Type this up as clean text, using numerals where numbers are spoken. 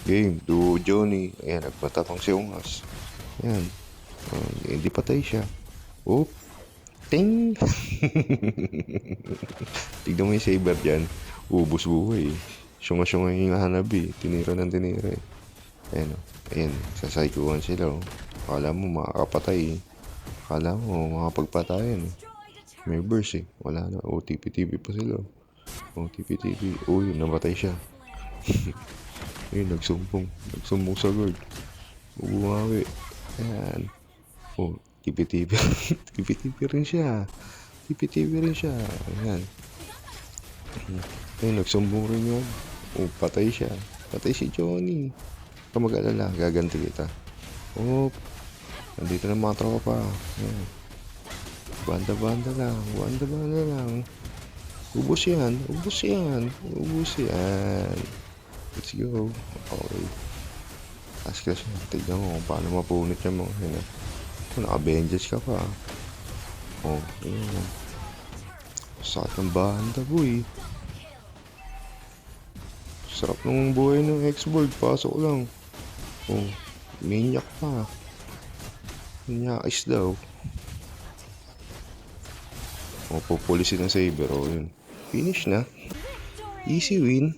Game, duo Johnny. Ayan, nagpatatang si Ungas. Ayan. Hindi patay siya. Oh, ting! Tignan mo yung saber dyan. Ubus buhay. Syunga-syunga yung hanabi. Tinira ng tinira eh. Ayan o. Ayan, sasaikuhan sila o. Akala mo makakapatay eh. Akala mo makapagpatayan eh. May burst eh. Wala na. OTP-TP pa sila o. OTP-TP. Uy, namatay siya. Ayun, nagsumbong. Nagsumbong sa guard. Bumawi. Ayan. Oh, TP-TP. TP-TP rin siya. TP-TP rin siya. Ayan. Ayun, nagsumbong rin yun. Oh, patay siya. Patay si Johnny. Huwag ka mag-alala. Gaganti kita. Oh, nandito na mga tropa. Ayan. Banda-banda lang. Banda-banda lang. Ubus yan. Ubus yan. Ubus yan. Let's go. Okay. Task class na. Tignan mo kung paano mapunit yung mga yun. Kung naka-Avengers ka pa. Oh, ayan. Sakit ng banda, boy. Sarap ng buhay ng X-Board. Pasok lang. Oh, maniac pa. Maniakis daw. Oh, pupulisin ng saber. Oh, yun. Finish na. Easy win.